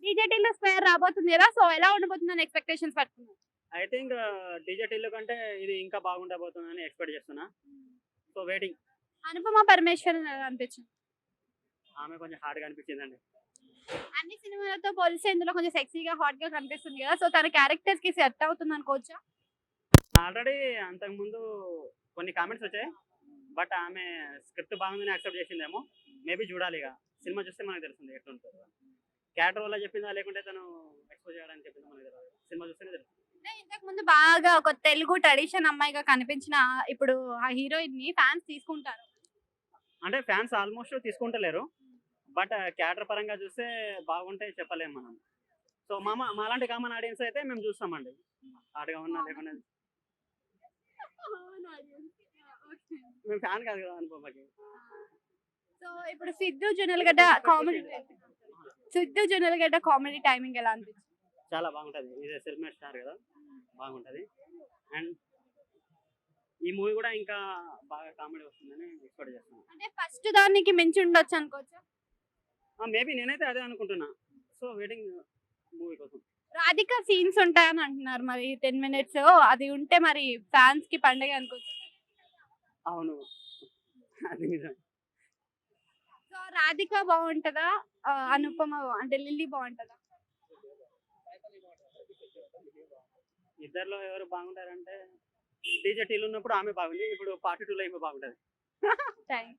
డీజేటీలో square రాబోతుంది కదా, so ఎలా ఉండబోతుందని ఎక్స్పెక్టేషన్స్ పెట్టుకున్నారు? ఐ థింక్ డీజే కంటే ఇది ఇంకా బాగుండబోతుందని ఎక్స్పెక్ట్ చేస్తున్నా. So waiting. అనుపమ పరమేశ్వరన్ ఎలా అనిపించింది? ఆమె కొంచెం హార్డ్‌గా అనిపించిందండి. అన్ని సినిమాలతో పోలిస్తే ఇందులో కొంచెం సెక్సీగా, హాట్‌గా కనిపిస్తుంది కదా, సో తన క్యారెక్టర్‌కి సెట్ అవుతుంది అనుకోవచ్చా? ఆల్రెడీ అంతకుముందు కొన్ని కామెంట్స్ వచ్చాయి. బట్ ఆమె స్క్రిప్ట్ బాగుందని యాక్సెప్ట్ చేసిందేమో. మేబీ చూడాలి ఇక. సినిమా చూస్తే మనకు తెలుస్తుంది ఎట్లుంటదో. క్యారెక్టర్ వల్ల చెప్పిందా లేకుంటే తను ఎక్స్‌పోజ్ చేయడానికి చెప్పిందా మనకు తెలవదు. సినిమా చూస్తేనే తెలుస్తుంది. అంటే ఇంతకు ముందు బాగా ఒక తెలుగు ట్రెడిషన్ అమ్మాయిగా కనిపించిన ఇప్పుడు ఆ హీరోయిన్‌ని ఫ్యాన్స్ తీసుకుంటారు. అంటే ఫ్యాన్స్ ఆల్మోస్ట్ తీసుకుంటలేరు. బట్ క్యారెక్టర్ పరంగా చూస్తే బాగుంటే చెప్పలేము మనం. సో మాలాంటి కామన్ ఆడియన్స్ అయితే మేము చూస్తామండి. హార్డ్‌గా ఉన్నా లేకున్నా మేము ఫ్యాన్ కాదు కదా అనుపమకి. సో ఇప్పుడు సిద్ధు జొన్నలగడ్డ కామెడీ టైమింగ్ ఎలా అనిపించింది? చాలా బాగుంటది. ఇది సెల్ఫ్ మేడ్ స్టార్ కదా! బాగుంటది. అండ్ ఈ మూవీ కూడా ఇంకా బాగా కామెడీ వస్తుందని ఎక్స్‌పెక్ట్ చేస్తున్నాను. అంటే ఫస్ట్ దానికి మించి ఉండొచ్చు అనుకోవచ్చా? మేబీ నేనైతే అదే అనుకుంటున్నా. సో వెయిటింగ్ మూవీ కోసం. రాధిక సీన్స్ ఉంటాయని అంటున్నారు, మరి 10 మినిట్స్ అది ఉంటే మరి ఫ్యాన్స్ కి పండగ అనుకోవచ్చు. అవును. అది నిజం. సో రాధిక బాగుంటదా, అనుపమ అంటే లిల్లీ బాగుంటదా? ఇద్దరిలో ఎవరు బాగుంటారంటే డీజే టీలో ఉన్నప్పుడు ఆమె బాగుంది. ఇప్పుడు పార్ట్ 2లో ఈమె బాగుంటది. థ్యాంక్స్.